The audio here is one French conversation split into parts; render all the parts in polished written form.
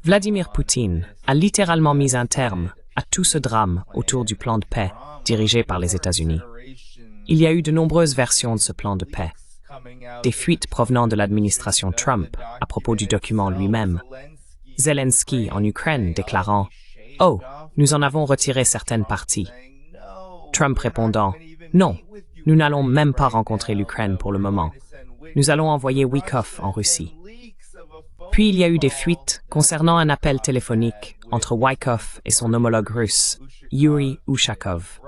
Vladimir Poutine a littéralement mis un terme à tout ce drame autour du plan de paix dirigé par les États-Unis. Il y a eu de nombreuses versions de ce plan de paix. Des fuites provenant de l'administration Trump à propos du document lui-même. Zelensky en Ukraine déclarant « Oh, nous en avons retiré certaines parties ». Trump répondant « Non, nous n'allons même pas rencontrer l'Ukraine pour le moment. Nous allons envoyer Wykov en Russie. » Puis il y a eu des fuites concernant un appel téléphonique entre Wykov et son homologue russe, Yuri Ushakov,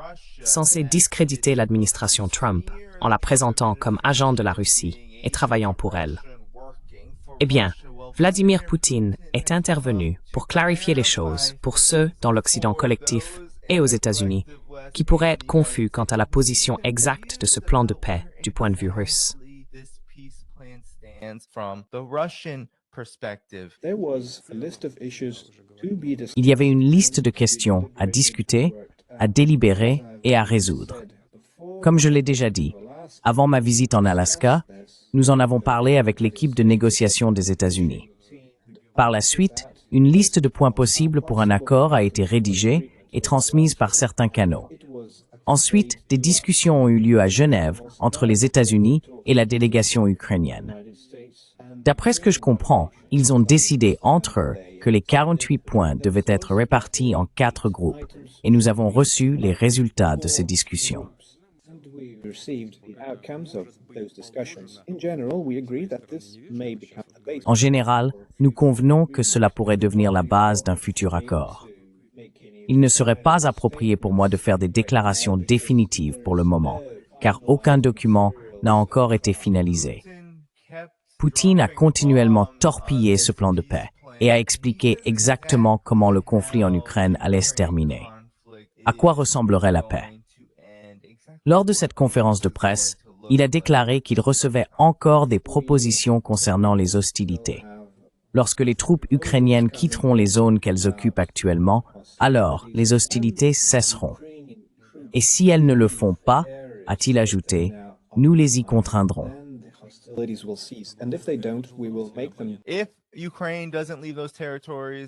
censé discréditer l'administration Trump en la présentant comme agent de la Russie et travaillant pour elle. Eh bien, Vladimir Poutine est intervenu pour clarifier les choses pour ceux dans l'Occident collectif et aux États-Unis qui pourraient être confus quant à la position exacte de ce plan de paix du point de vue russe. Il y avait une liste de questions à discuter, à délibérer et à résoudre. Comme je l'ai déjà dit, avant ma visite en Alaska, nous en avons parlé avec l'équipe de négociation des États-Unis. Par la suite, une liste de points possibles pour un accord a été rédigée et transmise par certains canaux. Ensuite, des discussions ont eu lieu à Genève entre les États-Unis et la délégation ukrainienne. D'après ce que je comprends, ils ont décidé entre eux que les 48 points devaient être répartis en 4 groupes et nous avons reçu les résultats de ces discussions. En général, nous convenons que cela pourrait devenir la base d'un futur accord. Il ne serait pas approprié pour moi de faire des déclarations définitives pour le moment, car aucun document n'a encore été finalisé. Poutine a continuellement torpillé ce plan de paix et a expliqué exactement comment le conflit en Ukraine allait se terminer. À quoi ressemblerait la paix? Lors de cette conférence de presse, il a déclaré qu'il recevait encore des propositions concernant les hostilités. Lorsque les troupes ukrainiennes quitteront les zones qu'elles occupent actuellement, alors les hostilités cesseront. Et si elles ne le font pas, a-t-il ajouté, nous les y contraindrons.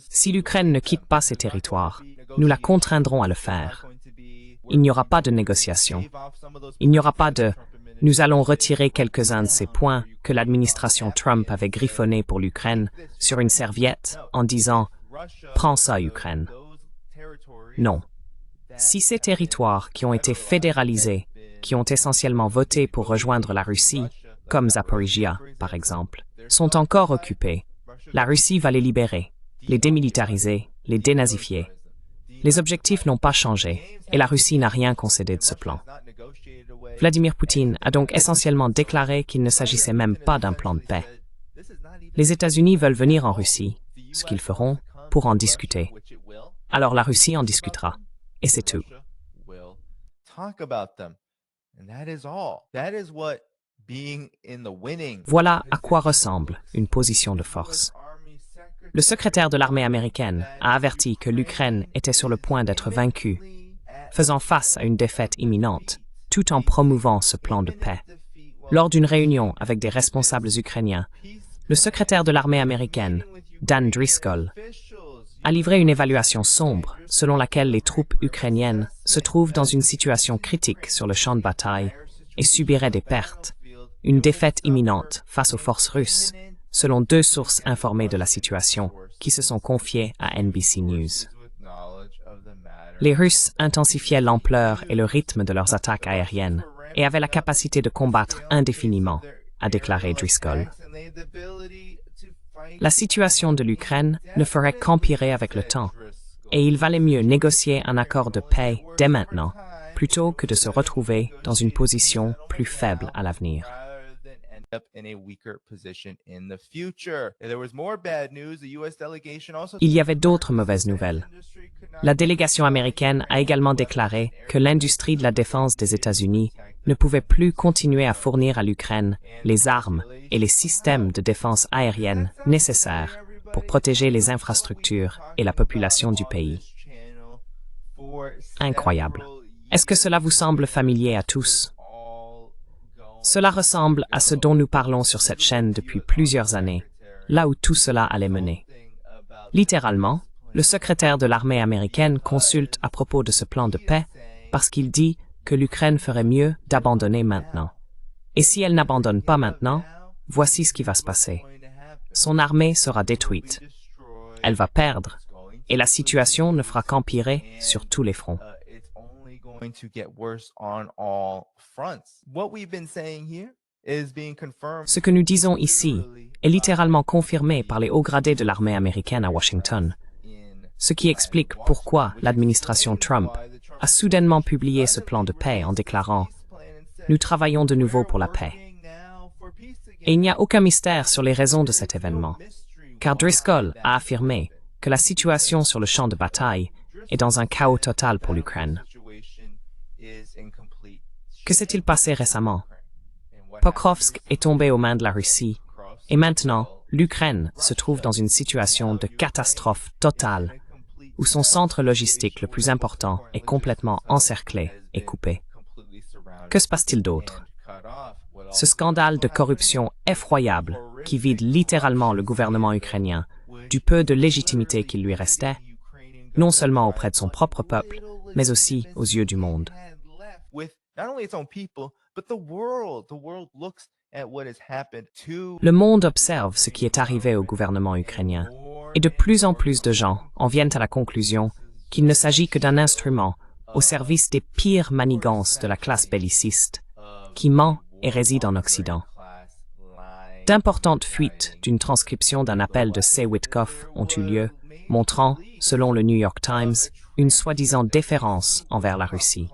Si l'Ukraine ne quitte pas ces territoires, nous la contraindrons à le faire. Il n'y aura pas de négociation. Il n'y aura pas de « nous allons retirer quelques-uns de ces points que l'administration Trump avait griffonnés pour l'Ukraine sur une serviette en disant « Prends ça, Ukraine ». Non. Si ces territoires qui ont été fédéralisés, qui ont essentiellement voté pour rejoindre la Russie, comme Zaporizhia, par exemple, sont encore occupés, la Russie va les libérer, les démilitariser, les dénazifier. Les objectifs n'ont pas changé et la Russie n'a rien concédé de ce plan. Vladimir Poutine a donc essentiellement déclaré qu'il ne s'agissait même pas d'un plan de paix. Les États-Unis veulent venir en Russie, ce qu'ils feront, pour en discuter. Alors la Russie en discutera, et c'est tout. Voilà à quoi ressemble une position de force. Le secrétaire de l'armée américaine a averti que l'Ukraine était sur le point d'être vaincue, faisant face à une défaite imminente, tout en promouvant ce plan de paix. Lors d'une réunion avec des responsables ukrainiens, le secrétaire de l'armée américaine, Dan Driscoll, a livré une évaluation sombre selon laquelle les troupes ukrainiennes se trouvent dans une situation critique sur le champ de bataille et subiraient des pertes, une défaite imminente face aux forces russes, selon 2 sources informées de la situation qui se sont confiées à NBC News. Les Russes intensifiaient l'ampleur et le rythme de leurs attaques aériennes et avaient la capacité de combattre indéfiniment, a déclaré Driscoll. La situation de l'Ukraine ne ferait qu'empirer avec le temps, et il valait mieux négocier un accord de paix dès maintenant, plutôt que de se retrouver dans une position plus faible à l'avenir. Il y avait d'autres mauvaises nouvelles. La délégation américaine a également déclaré que l'industrie de la défense des États-Unis ne pouvait plus continuer à fournir à l'Ukraine les armes et les systèmes de défense aérienne nécessaires pour protéger les infrastructures et la population du pays. Incroyable. Est-ce que cela vous semble familier à tous? Cela ressemble à ce dont nous parlons sur cette chaîne depuis plusieurs années. là où tout cela allait mener. Littéralement, le secrétaire de l'armée américaine consulte à propos de ce plan de paix parce qu'il dit que l'Ukraine ferait mieux d'abandonner maintenant. Et si elle n'abandonne pas maintenant, voici ce qui va se passer. Son armée sera détruite. Elle va perdre, et la situation ne fera qu'empirer sur tous les fronts. Ce que nous disons ici est littéralement confirmé par les hauts gradés de l'armée américaine à Washington, ce qui explique pourquoi l'administration Trump a soudainement publié ce plan de paix en déclarant « Nous travaillons de nouveau pour la paix ». Et il n'y a aucun mystère sur les raisons de cet événement, car Driscoll a affirmé que la situation sur le champ de bataille est dans un chaos total pour l'Ukraine. Que s'est-il passé récemment? Pokrovsk est tombé aux mains de la Russie, et maintenant, l'Ukraine se trouve dans une situation de catastrophe totale, où son centre logistique le plus important est complètement encerclé et coupé. Que se passe-t-il d'autre? Ce scandale de corruption effroyable qui vide littéralement le gouvernement ukrainien du peu de légitimité qu'il lui restait, non seulement auprès de son propre peuple, mais aussi aux yeux du monde. Le monde observe ce qui est arrivé au gouvernement ukrainien, et de plus en plus de gens en viennent à la conclusion qu'il ne s'agit que d'un instrument au service des pires manigances de la classe belliciste, qui ment et réside en Occident. D'importantes fuites d'une transcription d'un appel de C. Witkoff ont eu lieu, montrant, selon le New York Times, une soi-disant déférence envers la Russie.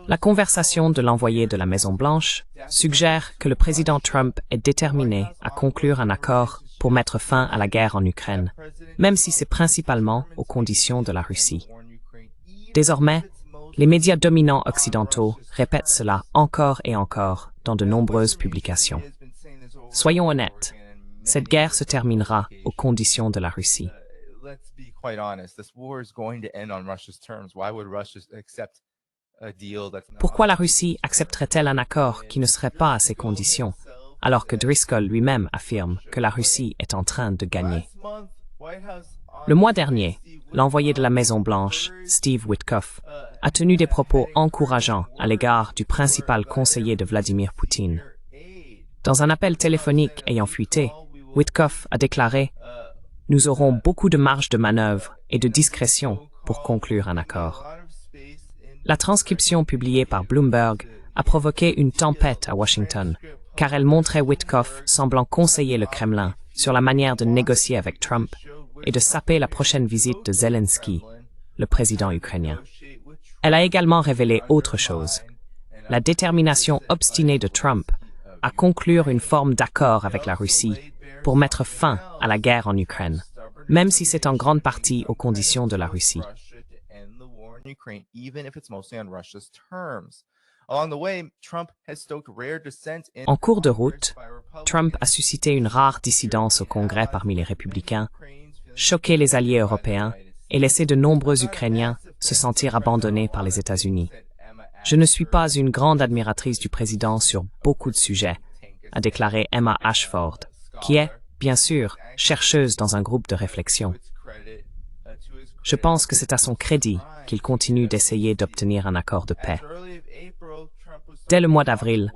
La conversation de l'envoyé de la Maison-Blanche suggère que le président Trump est déterminé à conclure un accord pour mettre fin à la guerre en Ukraine, même si c'est principalement aux conditions de la Russie. Désormais, les médias dominants occidentaux répètent cela encore et encore dans de nombreuses publications. Soyons honnêtes, cette guerre se terminera aux conditions de la Russie. Pourquoi la Russie accepterait-elle un accord qui ne serait pas à ses conditions, alors que Driscoll lui-même affirme que la Russie est en train de gagner? Le mois dernier, l'envoyé de la Maison-Blanche, Steve Witkoff, a tenu des propos encourageants à l'égard du principal conseiller de Vladimir Poutine. Dans un appel téléphonique ayant fuité, Witkoff a déclaré « Nous aurons beaucoup de marge de manœuvre et de discrétion pour conclure un accord ». La transcription publiée par Bloomberg a provoqué une tempête à Washington, car elle montrait Witkoff semblant conseiller le Kremlin sur la manière de négocier avec Trump et de saper la prochaine visite de Zelensky, le président ukrainien. Elle a également révélé autre chose, la détermination obstinée de Trump à conclure une forme d'accord avec la Russie pour mettre fin à la guerre en Ukraine, même si c'est en grande partie aux conditions de la Russie. En cours de route, Trump a suscité une rare dissidence au Congrès parmi les républicains, choqué les alliés européens et laissé de nombreux Ukrainiens se sentir abandonnés par les États-Unis. Je ne suis pas une grande admiratrice du président sur beaucoup de sujets, a déclaré Emma Ashford, qui est, bien sûr, chercheuse dans un groupe de réflexion. Je pense que c'est à son crédit qu'il continue d'essayer d'obtenir un accord de paix. Dès le mois d'avril,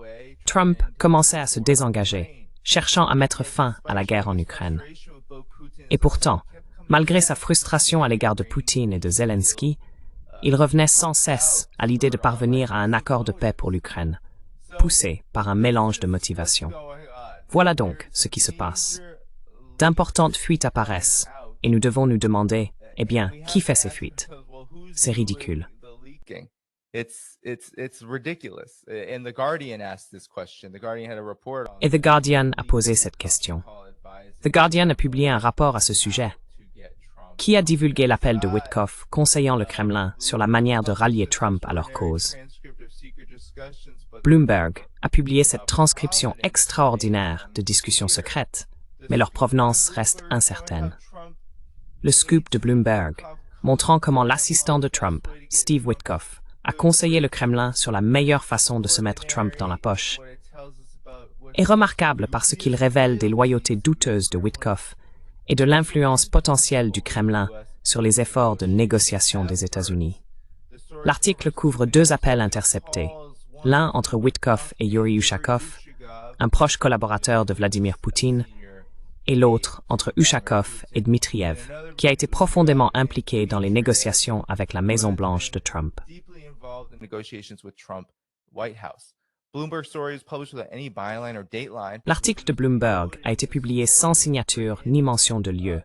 Trump commençait à se désengager, cherchant à mettre fin à la guerre en Ukraine. Et pourtant, malgré sa frustration à l'égard de Poutine et de Zelensky, il revenait sans cesse à l'idée de parvenir à un accord de paix pour l'Ukraine, poussé par un mélange de motivations. Voilà donc ce qui se passe. D'importantes fuites apparaissent, et nous devons nous demander, eh bien, qui fait ces fuites? C'est ridicule. Et The Guardian a posé cette question. The Guardian a publié un rapport à ce sujet. Qui a divulgué l'appel de Witkoff conseillant le Kremlin sur la manière de rallier Trump à leur cause? Bloomberg a publié cette transcription extraordinaire de discussions secrètes, mais leur provenance reste incertaine. Le scoop de Bloomberg, montrant comment l'assistant de Trump, Steve Witkoff, a conseillé le Kremlin sur la meilleure façon de se mettre Trump dans la poche. est remarquable parce qu'il révèle des loyautés douteuses de Witkoff et de l'influence potentielle du Kremlin sur les efforts de négociation des États-Unis. L'article couvre 2 appels interceptés, l'un entre Witkoff et Yuri Ushakov, un proche collaborateur de Vladimir Poutine, et l'autre entre Ushakov et Dmitriev, qui a été profondément impliqué dans les négociations avec la Maison-Blanche de Trump. L'article de Bloomberg a été publié sans signature ni mention de lieu,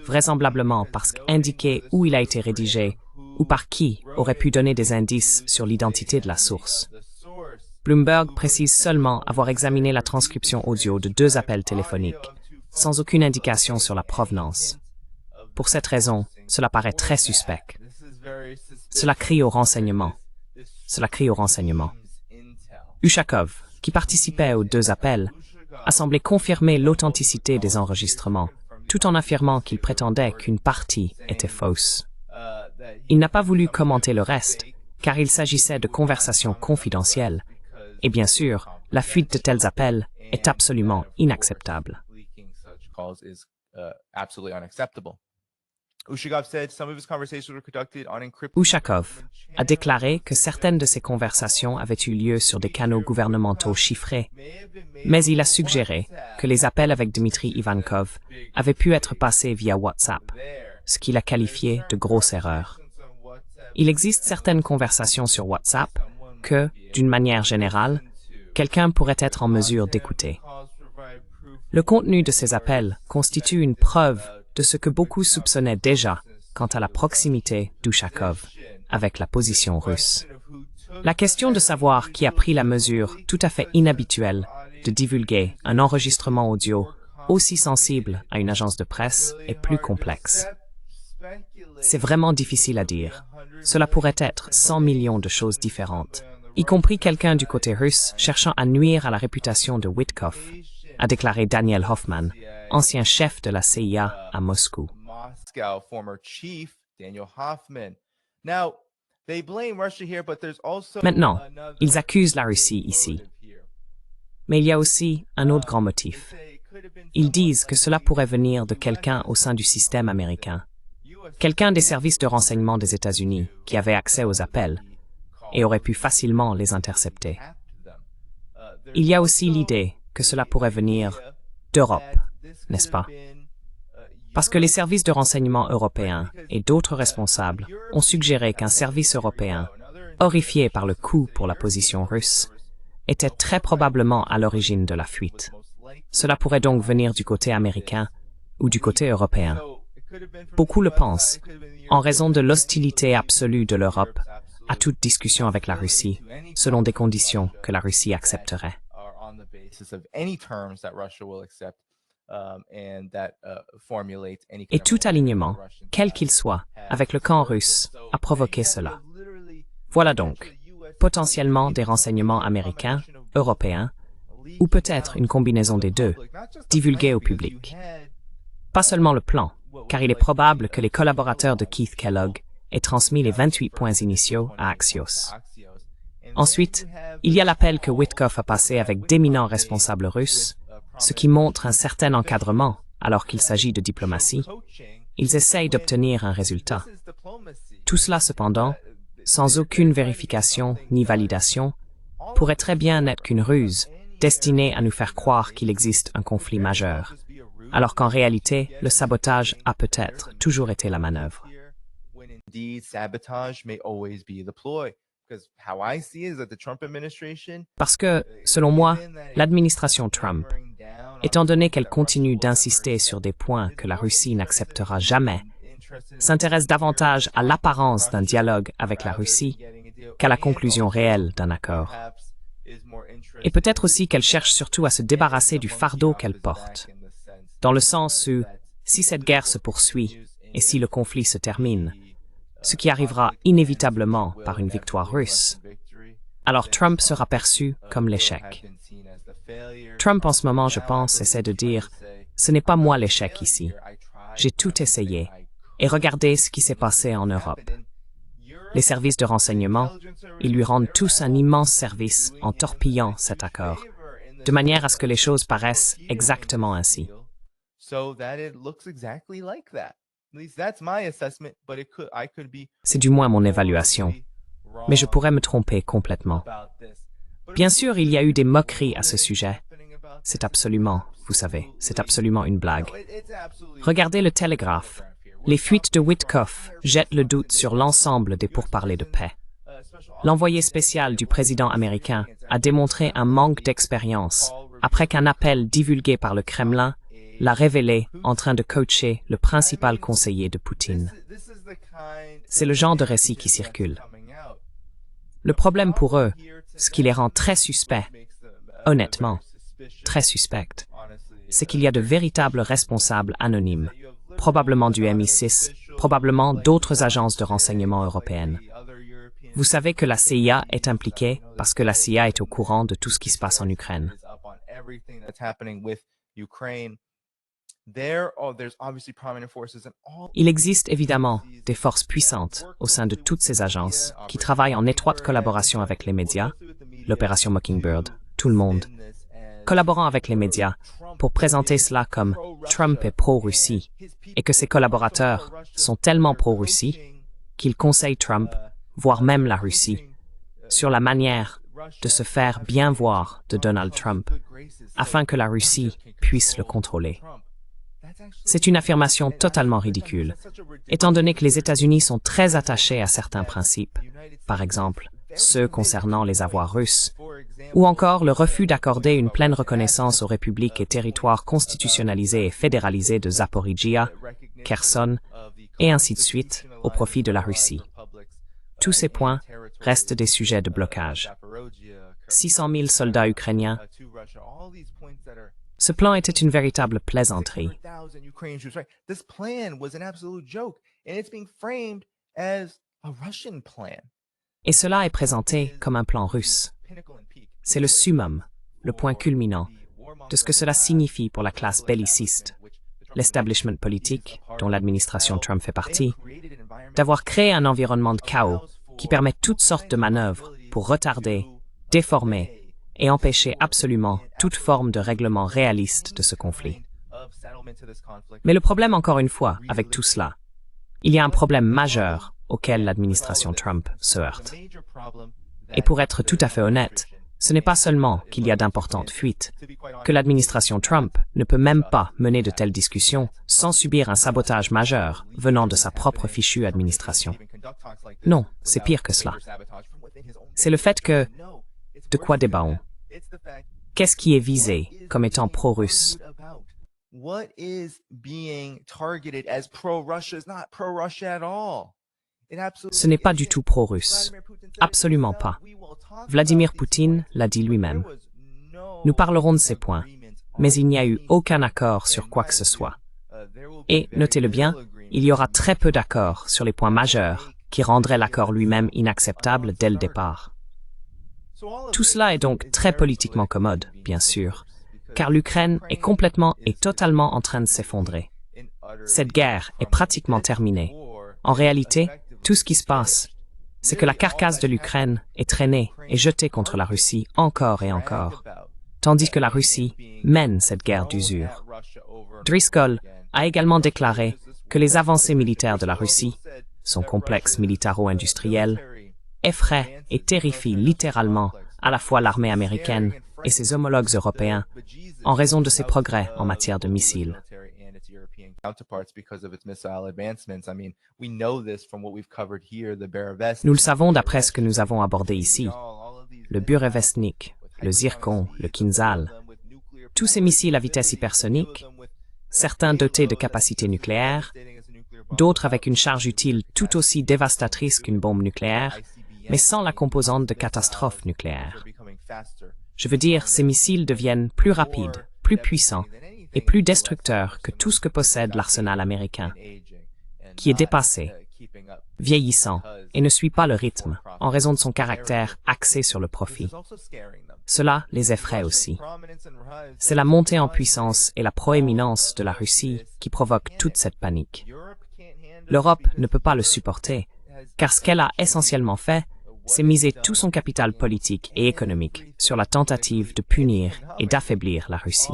vraisemblablement parce qu'indiquer où il a été rédigé ou par qui aurait pu donner des indices sur l'identité de la source. Bloomberg précise seulement avoir examiné la transcription audio de 2 appels téléphoniques, sans aucune indication sur la provenance. Pour cette raison, cela paraît très suspect. Cela crie au renseignement. Ushakov, qui participait aux 2 appels, a semblé confirmer l'authenticité des enregistrements, tout en affirmant qu'il prétendait qu'une partie était fausse. Il n'a pas voulu commenter le reste, car il s'agissait de conversations confidentielles, et bien sûr, la fuite de tels appels est absolument inacceptable. Ushakov a déclaré que certaines de ces conversations avaient eu lieu sur des canaux gouvernementaux chiffrés, mais il a suggéré que les appels avec Dmitri Ivankov avaient pu être passés via WhatsApp, ce qu'il a qualifié de grosse erreur. Il existe certaines conversations sur WhatsApp que, d'une manière générale, quelqu'un pourrait être en mesure d'écouter. Le contenu de ces appels constitue une preuve de ce que beaucoup soupçonnaient déjà quant à la proximité d'Ushakov avec la position russe. La question de savoir qui a pris la mesure tout à fait inhabituelle de divulguer un enregistrement audio aussi sensible à une agence de presse est plus complexe. C'est vraiment difficile à dire. Cela pourrait être 100 millions de choses différentes, y compris quelqu'un du côté russe cherchant à nuire à la réputation de Witkoff, a déclaré Daniel Hoffman, ancien chef de la CIA à Moscou. Maintenant, ils accusent la Russie ici. Mais il y a aussi un autre grand motif. Ils disent que cela pourrait venir de quelqu'un au sein du système américain, quelqu'un des services de renseignement des États-Unis qui avait accès aux appels et aurait pu facilement les intercepter. Il y a aussi l'idée que cela pourrait venir d'Europe, n'est-ce pas? Parce que les services de renseignement européens et d'autres responsables ont suggéré qu'un service européen, horrifié par le coup pour la position russe, était très probablement à l'origine de la fuite. Cela pourrait donc venir du côté américain ou du côté européen. Beaucoup le pensent, en raison de l'hostilité absolue de l'Europe à toute discussion avec la Russie, selon des conditions que la Russie accepterait. Et tout alignement, quel qu'il soit, avec le camp russe, a provoqué cela. Voilà donc, potentiellement des renseignements américains, européens, ou peut-être une combinaison des deux, divulgués au public. Pas seulement le plan, car il est probable que les collaborateurs de Keith Kellogg aient transmis les 28 points initiaux à Axios. Ensuite, il y a l'appel que Witkoff a passé avec d'éminents responsables russes, ce qui montre un certain encadrement alors qu'il s'agit de diplomatie. Ils essayent d'obtenir un résultat. Tout cela, cependant, sans aucune vérification ni validation, pourrait très bien n'être qu'une ruse destinée à nous faire croire qu'il existe un conflit majeur, alors qu'en réalité, le sabotage a peut-être toujours été la manœuvre. Parce que, selon moi, l'administration Trump, étant donné qu'elle continue d'insister sur des points que la Russie n'acceptera jamais, s'intéresse davantage à l'apparence d'un dialogue avec la Russie qu'à la conclusion réelle d'un accord. Et peut-être aussi qu'elle cherche surtout à se débarrasser du fardeau qu'elle porte, dans le sens où, si cette guerre se poursuit et si le conflit se termine, ce qui arrivera inévitablement par une victoire russe, alors Trump sera perçu comme l'échec. Trump en ce moment, je pense, essaie de dire « Ce n'est pas moi l'échec ici. J'ai tout essayé. Et regardez ce qui s'est passé en Europe. » Les services de renseignement, ils lui rendent tous un immense service en torpillant cet accord. de manière à ce que les choses paraissent exactement ainsi. C'est du moins mon évaluation, mais je pourrais me tromper complètement. Bien sûr, il y a eu des moqueries à ce sujet. C'est absolument, vous savez, c'est absolument une blague. Regardez le Télégraphe. Les fuites de Witkoff jettent le doute sur l'ensemble des pourparlers de paix. L'envoyé spécial du président américain a démontré un manque d'expérience après qu'un appel divulgué par le Kremlin l'a révélé en train de coacher le principal conseiller de Poutine. C'est le genre de récit qui circule. Le problème pour eux, ce qui les rend très suspects, honnêtement, très suspects, c'est qu'il y a de véritables responsables anonymes, probablement du MI6, probablement d'autres agences de renseignement européennes. Vous savez que la CIA est impliquée parce que la CIA est au courant de tout ce qui se passe en Ukraine. Il existe évidemment des forces puissantes au sein de toutes ces agences qui travaillent en étroite collaboration avec les médias, l'opération Mockingbird, tout le monde, collaborant avec les médias pour présenter cela comme Trump est pro-Russie et que ses collaborateurs sont tellement pro-Russie qu'ils conseillent Trump, voire même la Russie, sur la manière de se faire bien voir de Donald Trump afin que la Russie puisse le contrôler. C'est une affirmation totalement ridicule, étant donné que les États-Unis sont très attachés à certains principes, par exemple ceux concernant les avoirs russes, ou encore le refus d'accorder une pleine reconnaissance aux républiques et territoires constitutionnalisés et fédéralisés de Zaporijia, Kherson, et ainsi de suite, au profit de la Russie. Tous ces points restent des sujets de blocage. 600 000 soldats ukrainiens. Ce plan était une véritable plaisanterie. Et cela est présenté comme un plan russe. C'est le summum, le point culminant, de ce que cela signifie pour la classe belliciste, l'establishment politique, dont l'administration Trump fait partie, d'avoir créé un environnement de chaos qui permet toutes sortes de manœuvres pour retarder, déformer et empêcher absolument toute forme de règlement réaliste de ce conflit. Mais le problème, encore une fois, avec tout cela, il y a un problème majeur auquel l'administration Trump se heurte. Et pour être tout à fait honnête, ce n'est pas seulement qu'il y a d'importantes fuites, que l'administration Trump ne peut même pas mener de telles discussions sans subir un sabotage majeur venant de sa propre fichue administration. Non, c'est pire que cela. C'est le fait que... De quoi débat-on? Qu'est-ce qui est visé comme étant pro-russe? Ce n'est pas du tout pro-russe. Absolument pas. Vladimir Poutine l'a dit lui-même. Nous parlerons de ces points, mais il n'y a eu aucun accord sur quoi que ce soit. Et, notez-le bien, il y aura très peu d'accords sur les points majeurs qui rendraient l'accord lui-même inacceptable dès le départ. Tout cela est donc très politiquement commode, bien sûr, car l'Ukraine est complètement et totalement en train de s'effondrer. Cette guerre est pratiquement terminée. En réalité, tout ce qui se passe, c'est que la carcasse de l'Ukraine est traînée et jetée contre la Russie encore et encore, tandis que la Russie mène cette guerre d'usure. Driscoll a également déclaré que les avancées militaires de la Russie, son complexe militaro-industriel, effraient et terrifient littéralement à la fois l'armée américaine et ses homologues européens en raison de ses progrès en matière de missiles. Nous le savons d'après ce que nous avons abordé ici. Le Burevestnik, le Zircon, le Kinzhal, tous ces missiles à vitesse hypersonique, certains dotés de capacités nucléaires, d'autres avec une charge utile tout aussi dévastatrice qu'une bombe nucléaire, mais sans la composante de catastrophe nucléaire. Je veux dire, ces missiles deviennent plus rapides, plus puissants et plus destructeurs que tout ce que possède l'arsenal américain, qui est dépassé, vieillissant et ne suit pas le rythme en raison de son caractère axé sur le profit. Cela les effraie aussi. C'est la montée en puissance et la proéminence de la Russie qui provoque toute cette panique. L'Europe ne peut pas le supporter, car ce qu'elle a essentiellement fait, c'est miser tout son capital politique et économique sur la tentative de punir et d'affaiblir la Russie.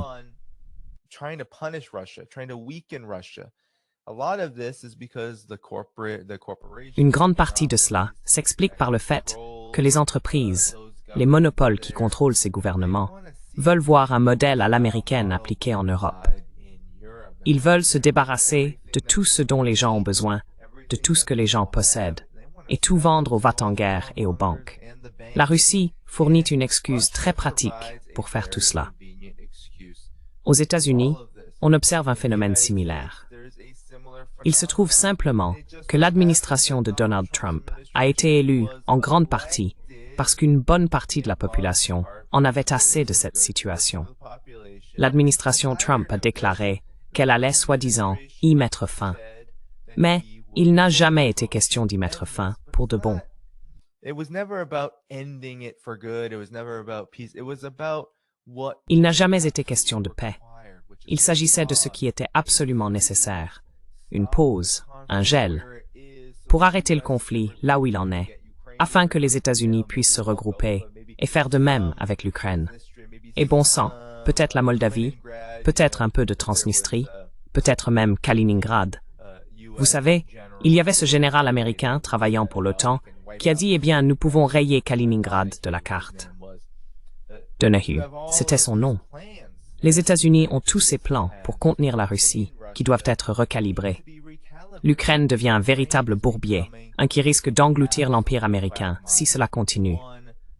Une grande partie de cela s'explique par le fait que les entreprises, les monopoles qui contrôlent ces gouvernements, veulent voir un modèle à l'américaine appliqué en Europe. Ils veulent se débarrasser de tout ce dont les gens ont besoin, de tout ce que les gens possèdent, et tout vendre aux va-t-en-guerre et aux banques. La Russie fournit une excuse très pratique pour faire tout cela. Aux États-Unis, on observe un phénomène similaire. Il se trouve simplement que l'administration de Donald Trump a été élue en grande partie parce qu'une bonne partie de la population en avait assez de cette situation. L'administration Trump a déclaré qu'elle allait soi-disant y mettre fin. Mais il n'a jamais été question d'y mettre fin pour de bon. Il n'a jamais été question de paix. Il s'agissait de ce qui était absolument nécessaire. Une pause, un gel, pour arrêter le conflit là où il en est, afin que les États-Unis puissent se regrouper et faire de même avec l'Ukraine. Et bon sang, peut-être la Moldavie, peut-être un peu de Transnistrie, peut-être même Kaliningrad. Vous savez, il y avait ce général américain travaillant pour l'OTAN qui a dit « Eh bien, nous pouvons rayer Kaliningrad de la carte ». Donahue, c'était son nom. Les États-Unis ont tous ces plans pour contenir la Russie, qui doivent être recalibrés. L'Ukraine devient un véritable bourbier, un qui risque d'engloutir l'Empire américain si cela continue.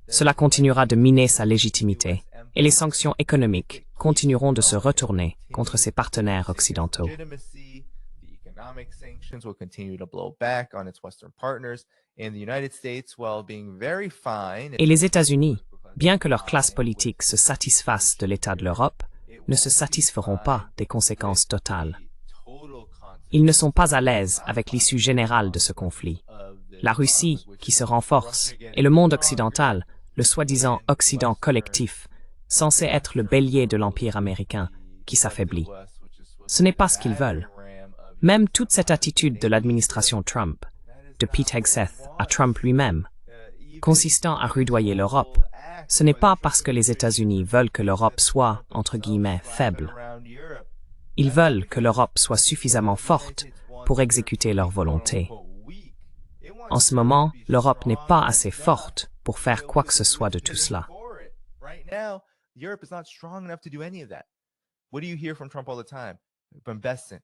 Cela continuera de miner sa légitimité, et les sanctions économiques continueront de se retourner contre ses partenaires occidentaux. Et les États-Unis, bien que leur classe politique se satisfasse de l'état de l'Europe, ne se satisferont pas des conséquences totales. Ils ne sont pas à l'aise avec l'issue générale de ce conflit. La Russie, qui se renforce, et le monde occidental, le soi-disant Occident collectif, censé être le bélier de l'Empire américain, qui s'affaiblit. Ce n'est pas ce qu'ils veulent. Même toute cette attitude de l'administration Trump, de Pete Hegseth à Trump lui-même, consistant à rudoyer l'Europe, ce n'est pas parce que les États-Unis veulent que l'Europe soit, entre guillemets, faible. Ils veulent que l'Europe soit suffisamment forte pour exécuter leur volonté. En ce moment, l'Europe n'est pas assez forte pour faire quoi que ce soit de tout cela.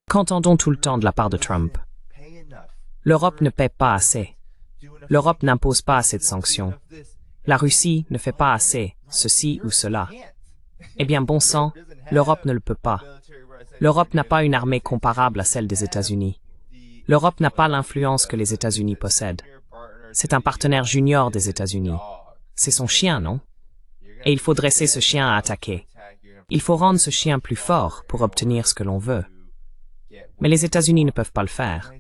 Qu'entend-on tout le temps de la part de Trump? L'Europe ne paie pas assez. L'Europe n'impose pas assez de sanctions. La Russie ne fait pas assez, ceci ou cela. Eh bien, bon sang, l'Europe ne le peut pas. L'Europe n'a pas une armée comparable à celle des États-Unis. L'Europe n'a pas l'influence que les États-Unis possèdent. C'est un partenaire junior des États-Unis. C'est son chien, non? Et il faut dresser ce chien à attaquer. Il faut rendre ce chien plus fort pour obtenir ce que l'on veut. Mais les États-Unis ne peuvent pas le faire.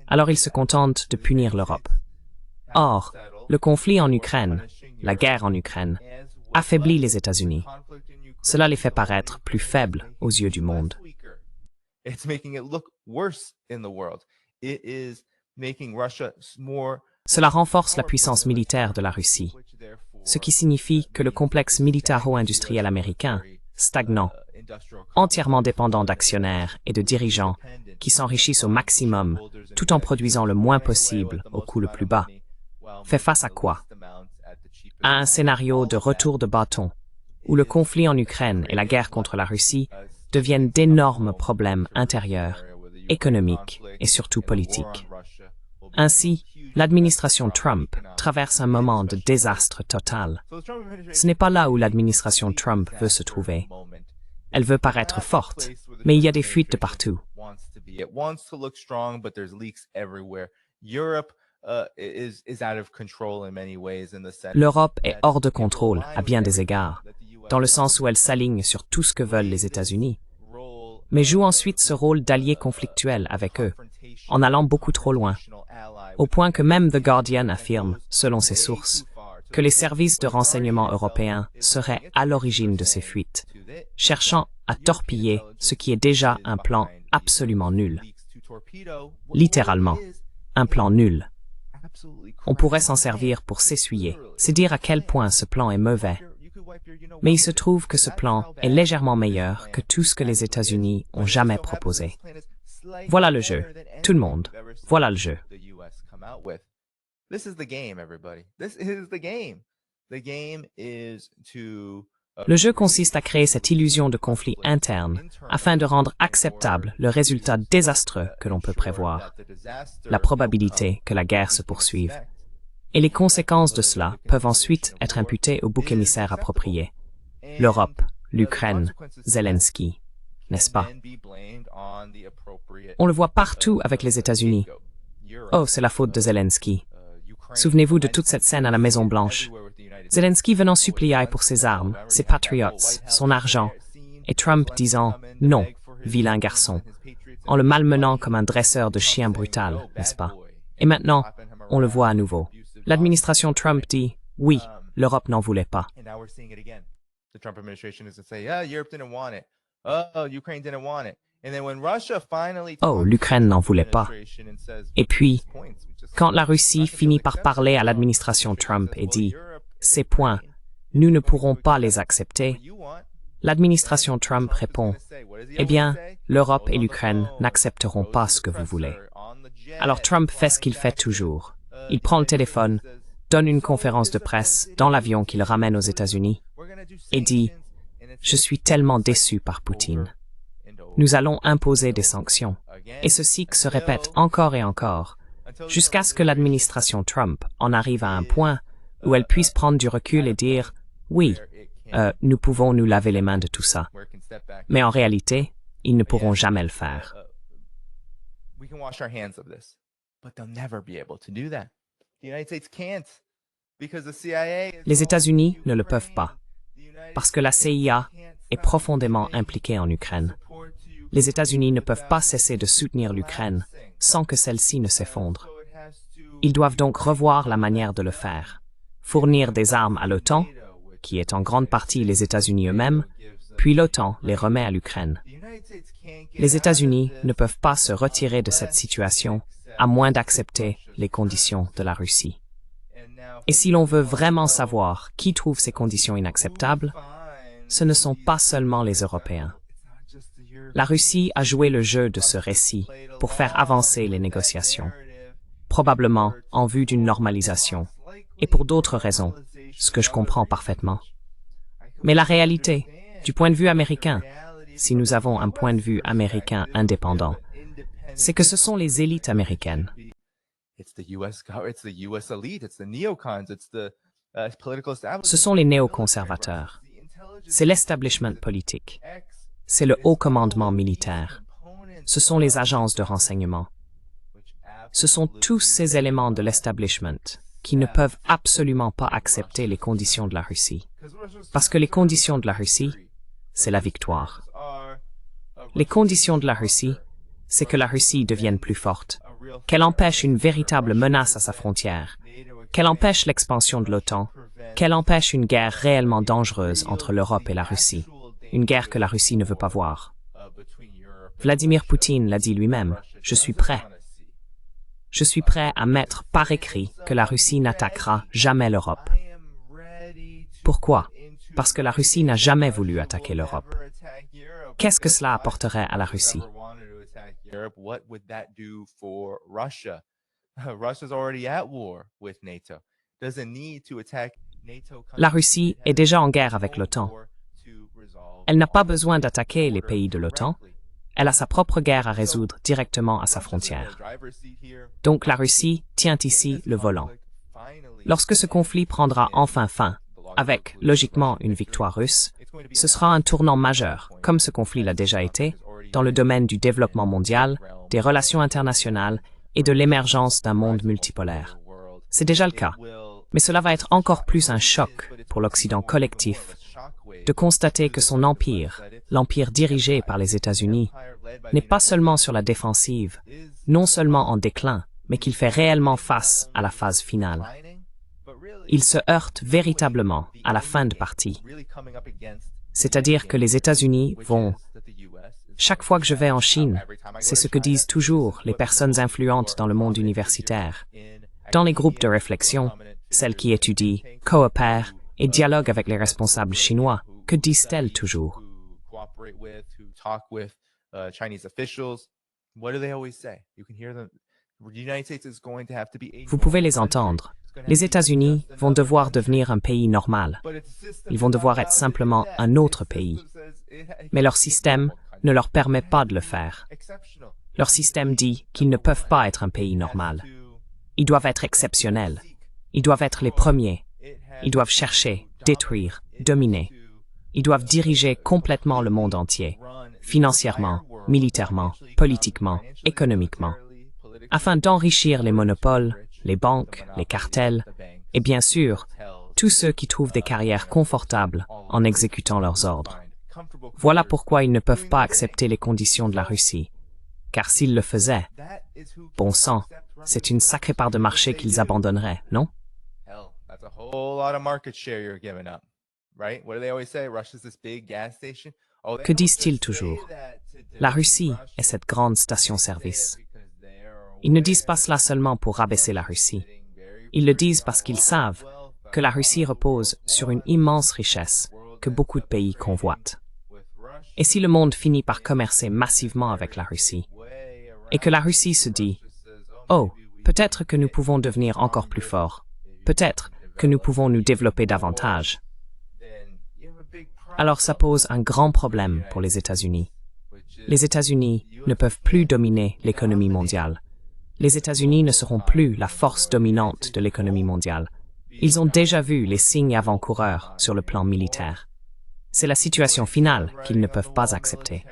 Alors ils se contentent de punir l'Europe. Or, le conflit en Ukraine, la guerre en Ukraine, affaiblit les États-Unis. Cela les fait paraître plus faibles aux yeux du monde. Cela renforce la puissance militaire de la Russie, ce qui signifie que le complexe militaro-industriel américain, stagnant, entièrement dépendant d'actionnaires et de dirigeants qui s'enrichissent au maximum tout en produisant le moins possible au coût le plus bas, fait face à quoi? À un scénario de retour de bâton, où le conflit en Ukraine et la guerre contre la Russie deviennent d'énormes problèmes intérieurs, économiques et surtout politiques. Ainsi, l'administration Trump traverse un moment de désastre total. Ce n'est pas là où l'administration Trump veut se trouver. Elle veut paraître forte, mais il y a des fuites de partout. L'Europe est hors de contrôle à bien des égards, dans le sens où elle s'aligne sur tout ce que veulent les États-Unis, mais joue ensuite ce rôle d'allié conflictuel avec eux, en allant beaucoup trop loin, au point que même The Guardian affirme, selon ses sources, que les services de renseignement européens seraient à l'origine de ces fuites, cherchant à torpiller ce qui est déjà un plan absolument nul. Littéralement, un plan nul. On pourrait s'en servir pour s'essuyer. C'est dire à quel point ce plan est mauvais. Mais il se trouve que ce plan est légèrement meilleur que tout ce que les États-Unis ont jamais proposé. Voilà le jeu. Tout le monde. Voilà le jeu. Le jeu consiste à créer cette illusion de conflit interne afin de rendre acceptable le résultat désastreux que l'on peut prévoir, la probabilité que la guerre se poursuive. Et les conséquences de cela peuvent ensuite être imputées au bouc émissaire approprié. L'Europe, l'Ukraine, Zelensky, n'est-ce pas? On le voit partout avec les États-Unis. Oh, c'est la faute de Zelensky. Souvenez-vous de toute cette scène à la Maison-Blanche. Zelensky venant supplier pour ses armes, ses patriots, son argent, et Trump disant « Non, vilain garçon », en le malmenant comme un dresseur de chien brutal, n'est-ce pas? Et maintenant, on le voit à nouveau. L'administration Trump dit « Oui, l'Europe n'en voulait pas ». Oh, l'Ukraine n'en voulait pas. Et puis, quand la Russie finit par parler à l'administration Trump et dit « Ces points, nous ne pourrons pas les accepter », l'administration Trump répond « Eh bien, l'Europe et l'Ukraine n'accepteront pas ce que vous voulez ». Alors Trump fait ce qu'il fait toujours. Il prend le téléphone, donne une conférence de presse dans l'avion qui le ramène aux États-Unis et dit « Je suis tellement déçu par Poutine. Nous allons imposer des sanctions. » Et ce cycle se répète encore et encore, jusqu'à ce que l'administration Trump en arrive à un point où elle puisse prendre du recul et dire « Oui, nous pouvons nous laver les mains de tout ça. » Mais en réalité, ils ne pourront jamais le faire. Les États-Unis ne le peuvent pas, parce que la CIA est profondément impliquée en Ukraine. Les États-Unis ne peuvent pas cesser de soutenir l'Ukraine sans que celle-ci ne s'effondre. Ils doivent donc revoir la manière de le faire. Fournir des armes à l'OTAN, qui est en grande partie les États-Unis eux-mêmes, puis l'OTAN les remet à l'Ukraine. Les États-Unis ne peuvent pas se retirer de cette situation à moins d'accepter les conditions de la Russie. Et si l'on veut vraiment savoir qui trouve ces conditions inacceptables, ce ne sont pas seulement les Européens. La Russie a joué le jeu de ce récit pour faire avancer les négociations, probablement en vue d'une normalisation, et pour d'autres raisons, ce que je comprends parfaitement. Mais la réalité, du point de vue américain, si nous avons un point de vue américain indépendant, c'est que ce sont les élites américaines. Ce sont les néoconservateurs. C'est l'establishment politique. C'est le haut commandement militaire. Ce sont les agences de renseignement. Ce sont tous ces éléments de l'establishment qui ne peuvent absolument pas accepter les conditions de la Russie. Parce que les conditions de la Russie, c'est la victoire. Les conditions de la Russie, c'est que la Russie devienne plus forte, qu'elle empêche une véritable menace à sa frontière, qu'elle empêche l'expansion de l'OTAN, qu'elle empêche une guerre réellement dangereuse entre l'Europe et la Russie, une guerre que la Russie ne veut pas voir. Vladimir Poutine l'a dit lui-même, « Je suis prêt. Je suis prêt à mettre par écrit que la Russie n'attaquera jamais l'Europe. » Pourquoi? Parce que la Russie n'a jamais voulu attaquer l'Europe. Qu'est-ce que cela apporterait à la Russie? La Russie est déjà en guerre avec l'OTAN. Elle n'a pas besoin d'attaquer les pays de l'OTAN. Elle a sa propre guerre à résoudre directement à sa frontière. Donc la Russie tient ici le volant. Lorsque ce conflit prendra enfin fin, avec, logiquement, une victoire russe, ce sera un tournant majeur, comme ce conflit l'a déjà été, dans le domaine du développement mondial, des relations internationales et de l'émergence d'un monde multipolaire. C'est déjà le cas, mais cela va être encore plus un choc pour l'Occident collectif de constater que son empire, l'empire dirigé par les États-Unis, n'est pas seulement sur la défensive, non seulement en déclin, mais qu'il fait réellement face à la phase finale. Il se heurte véritablement à la fin de partie. C'est-à-dire que les États-Unis vont... Chaque fois que je vais en Chine, c'est ce que disent toujours les personnes influentes dans le monde universitaire. Dans les groupes de réflexion, celles qui étudient, coopèrent et dialoguent avec les responsables chinois, que disent-elles toujours? Vous pouvez les entendre. Les États-Unis vont devoir devenir un pays normal. Ils vont devoir être simplement un autre pays. Mais leur système ne leur permet pas de le faire. Leur système dit qu'ils ne peuvent pas être un pays normal. Ils doivent être exceptionnels. Ils doivent être les premiers. Ils doivent chercher, détruire, dominer. Ils doivent diriger complètement le monde entier, financièrement, militairement, politiquement, économiquement, afin d'enrichir les monopoles, les banques, les cartels, et bien sûr, tous ceux qui trouvent des carrières confortables en exécutant leurs ordres. Voilà pourquoi ils ne peuvent pas accepter les conditions de la Russie, car s'ils le faisaient, bon sang, c'est une sacrée part de marché qu'ils abandonneraient, non? Que disent-ils toujours? La Russie est cette grande station-service. Ils ne disent pas cela seulement pour rabaisser la Russie. Ils le disent parce qu'ils savent que la Russie repose sur une immense richesse que beaucoup de pays convoitent. Et si le monde finit par commercer massivement avec la Russie, et que la Russie se dit « Oh, peut-être que nous pouvons devenir encore plus forts, peut-être que nous pouvons nous développer davantage », alors ça pose un grand problème pour les États-Unis. Les États-Unis ne peuvent plus dominer l'économie mondiale. Les États-Unis ne seront plus la force dominante de l'économie mondiale. Ils ont déjà vu les signes avant-coureurs sur le plan militaire. C'est la situation finale qu'ils ne peuvent pas accepter.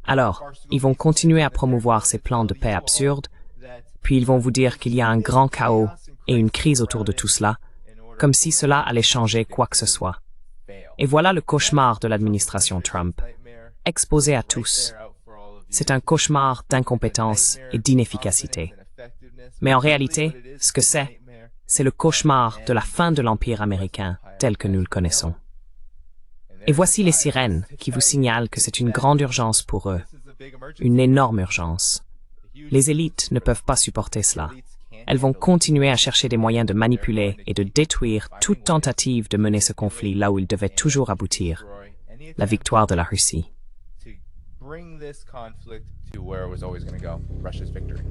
Alors, ils vont continuer à promouvoir ces plans de paix absurdes, puis ils vont vous dire qu'il y a un grand chaos et une crise autour de tout cela, comme si cela allait changer quoi que ce soit. Et voilà le cauchemar de l'administration Trump, exposé à tous. C'est un cauchemar d'incompétence et d'inefficacité. Mais en réalité, ce que c'est le cauchemar de la fin de l'Empire américain tel que nous le connaissons. Et voici les sirènes qui vous signalent que c'est une grande urgence pour eux, une énorme urgence. Les élites ne peuvent pas supporter cela. Elles vont continuer à chercher des moyens de manipuler et de détruire toute tentative de mener ce conflit là où il devait toujours aboutir, la victoire de la Russie. Bring this conflict to where it was always going to go, Russia's victory.